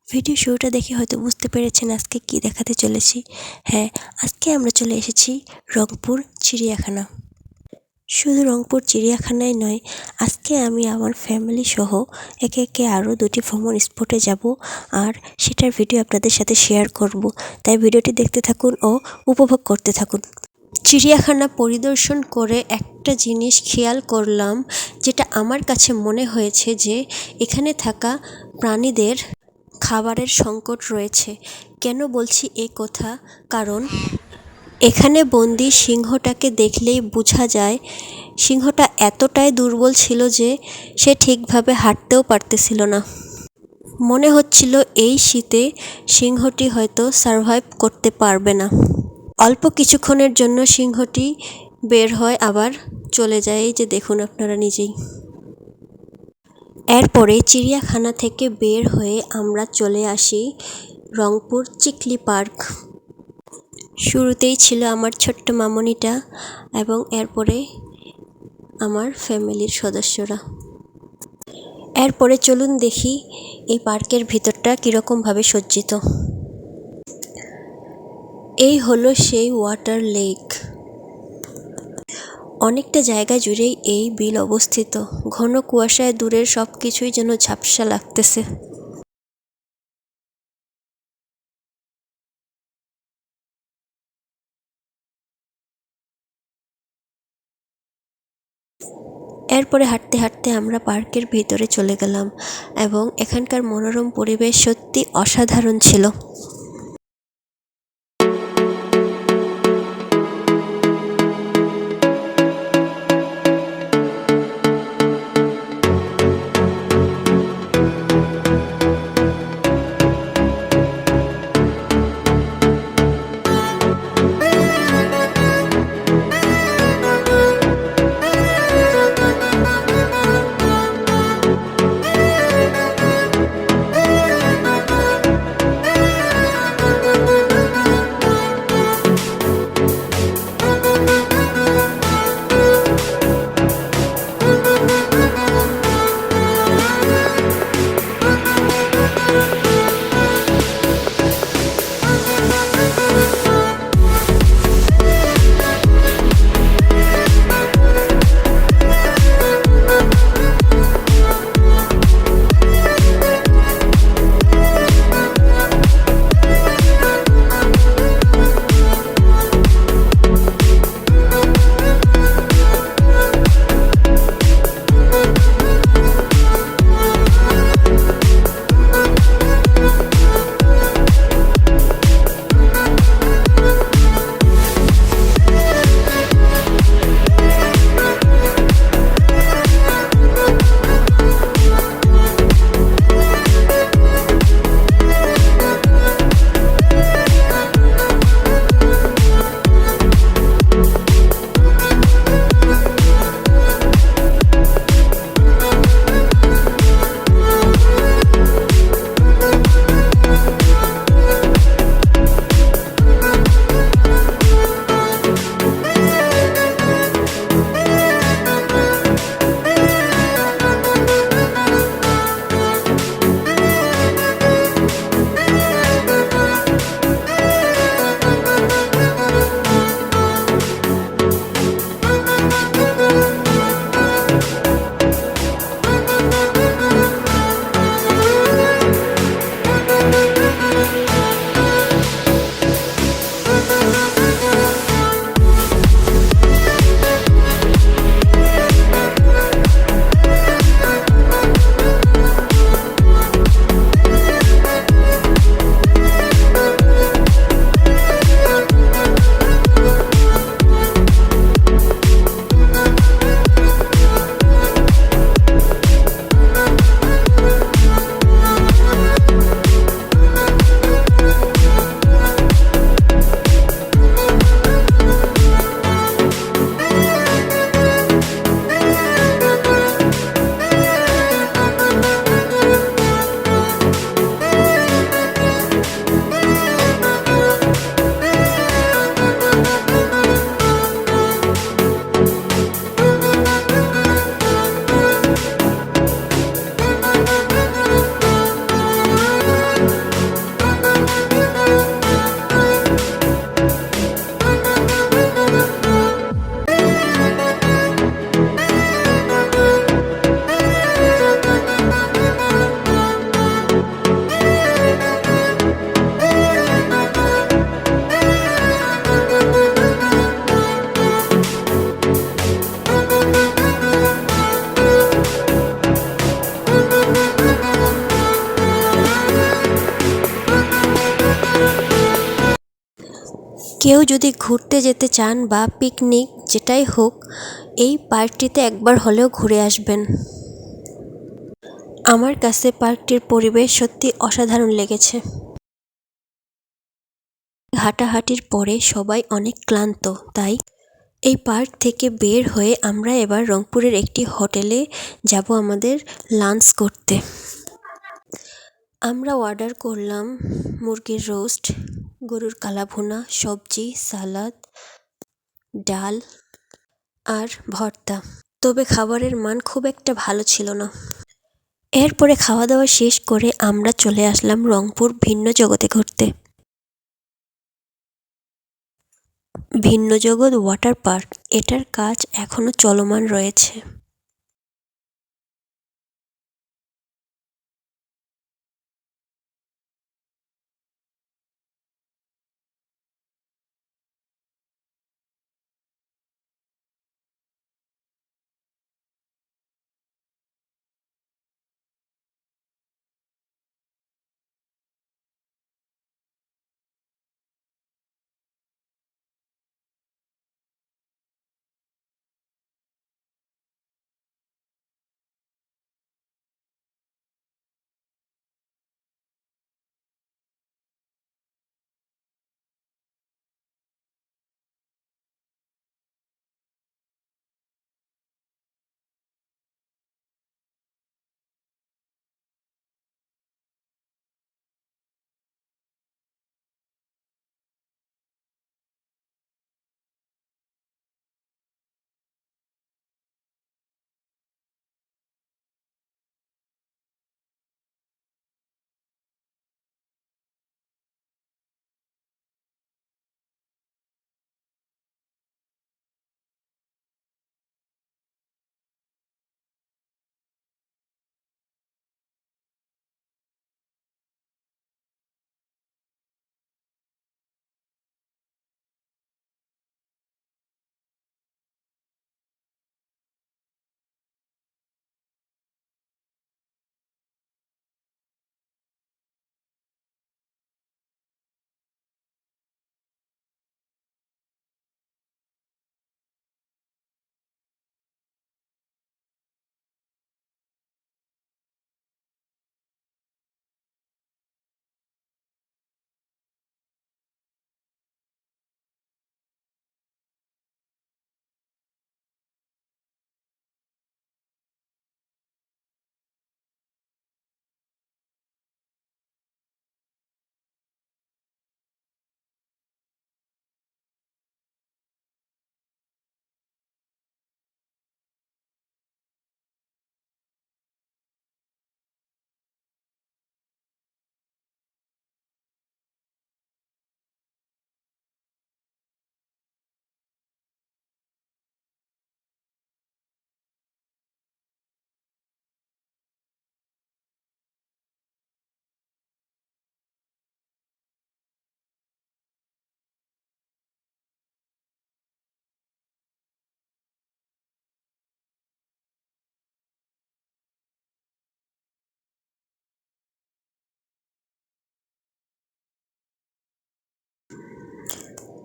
Video শুরুটা দেখে হয়তো বুঝতে পেরেছেন আজকে কি দেখাতে চলেছি। হ্যাঁ, আজকে আমরা চলে এসেছি রংপুর চিড়িয়াখানা। শুধু রংপুর চিড়িয়াখানায় নয়, আজকে আমি আমার ফ্যামিলি সহ একে একে আরও 2টি ভ্রমণ স্পটে যাব, আর সেটার ভিডিও আপনাদের সাথে শেয়ার করব। তাই ভিডিওটি দেখতে থাকুন ও উপভোগ করতে থাকুন। চিড়িয়াখানা পরিদর্শন করে একটা জিনিস খেয়াল করলাম, যেটা আমার কাছে মনে হয়েছে যে এখানে থাকা প্রাণীদের খাবারের সংকট রয়েছে। কেন বলছি এই কথা? কারণ এখানে বন্দি সিংহটাকে দেখলেই বোঝা যায় সিংহটা এতটাই দুর্বল ছিল যে সে ঠিকভাবে হাঁটতেও পারতেছিল না। মনে হচ্ছিল এই শীতে সিংহটি হয়তো সারভাইভ করতে পারবে না। অল্প কিছুক্ষণের জন্য সিংহটি বের হয় আবার চলে যায়, এই যে দেখুন আপনারা নিজেই। এরপরে চিড়িয়াখানা থেকে বের হয়ে আমরা চলে আসি রংপুর চিকলি পার্ক। শুরুতেই ছিল আমার ছোট্ট মামনিটা এবং এরপরে আমার ফ্যামিলির সদস্যরা। এরপরে চলুন দেখি এই পার্কের ভিতরটা কীরকমভাবে সজ্জিত। এই হলো সেই ওয়াটার লেক। অনেকটা জায়গা জুড়েই এই বিল অবস্থিত। ঘন কুয়াশায় দূরের সব কিছুই যেন ঝাপসা লাগতেছে। এরপরে হাঁটতে হাঁটতে আমরা পার্কের ভিতরে চলে গেলাম এবং এখানকার মনোরম পরিবেশ সত্যি অসাধারণ ছিল। কেউ যদি ঘুরতে যেতে চান বা পিকনিক যেটাই হোক, এই পার্কটিতে একবার হলেও ঘুরে আসবেন। আমার কাছে পার্কটির পরিবেশ সত্যি অসাধারণ লেগেছে। হাঁটাহাঁটির পরে সবাই অনেক ক্লান্ত, তাই এই পার্ক থেকে বের হয়ে আমরা এবার রংপুরের একটি হোটেলে যাব আমাদের লাঞ্চ করতে। আমরা অর্ডার করলাম মুরগির রোস্ট, গরুর কালাভুনা, সবজি, সালাদ, ডাল আর ভর্তা। তবে খাবারের মান খুব একটা ভালো ছিল না। এরপরে খাওয়া দাওয়া শেষ করে আমরা চলে আসলাম রংপুর ভিন্ন জগতে ঘুরতে। ভিন্ন জগৎ ওয়াটার পার্ক, এটার কাজ এখনো চলমান রয়েছে।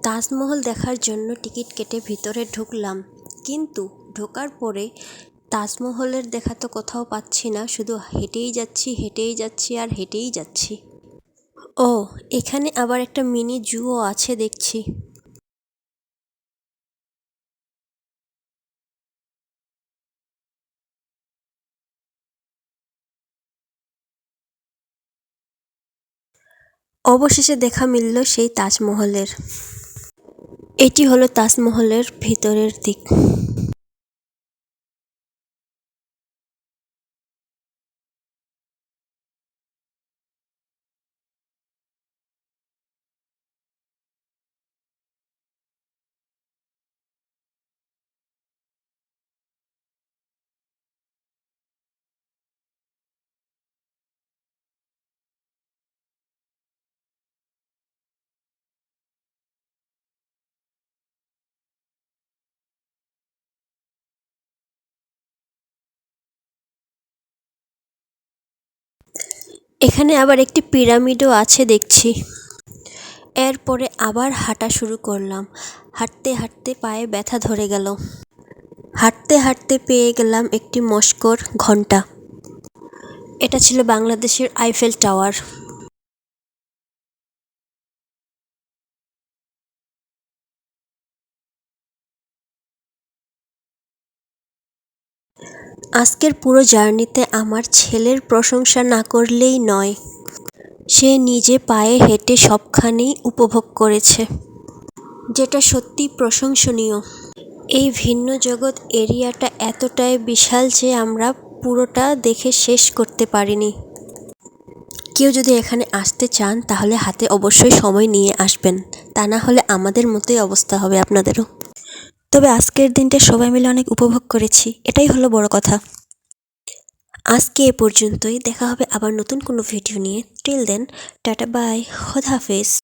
তাজমহল দেখার জন্য টিকিট কেটে ভিতরে ঢুকলাম, কিন্তু ঢোকার পরে তাজমহলের দেখা তো কোথাও পাচ্ছি না, শুধু হেঁটেই যাচ্ছি হেঁটেই যাচ্ছি আর হেঁটেই যাচ্ছি। ও, এখানে আবার একটা মিনি জুও আছে দেখছি। অবশেষে দেখা মিলল সেই তাজমহলের। এটি হলো তাজমহলের ভিতরের দিক। এখানে আবার একটি পিরামিডও আছে দেখছি। এরপরে আবার হাঁটা শুরু করলাম। হাঁটতে হাঁটতে পায়ে ব্যথা ধরে গেল। হাঁটতে হাঁটতে পেয়ে গেলাম একটি মস্কোর ঘণ্টা। এটা ছিল বাংলাদেশের আইফেল টাওয়ার। আজকের পুরো জার্নিতে আমার ছেলের প্রশংসা না করলেই নয়। সে নিজে পায়ে হেঁটে সবখানেই উপভোগ করেছে, যেটা সত্যি প্রশংসনীয়। এই ভিন্ন জগৎ এরিয়াটা এতটাই বিশাল যে আমরা পুরোটা দেখে শেষ করতে পারিনি। কেউ যদি এখানে আসতে চান তাহলে হাতে অবশ্যই সময় নিয়ে আসবেন, তা না হলে আমাদের মতোই অবস্থা হবে আপনাদেরও। তবে আজকের দিনটা সবাই মিলে অনেক উপভোগ করেছি, এটাই হলো বড় কথা। আজকে এ পর্যন্তই, দেখা হবে আবার নতুন কোনো ভিডিও নিয়ে। টিল দেন, টাটা বাই, খোদা হাফেজ।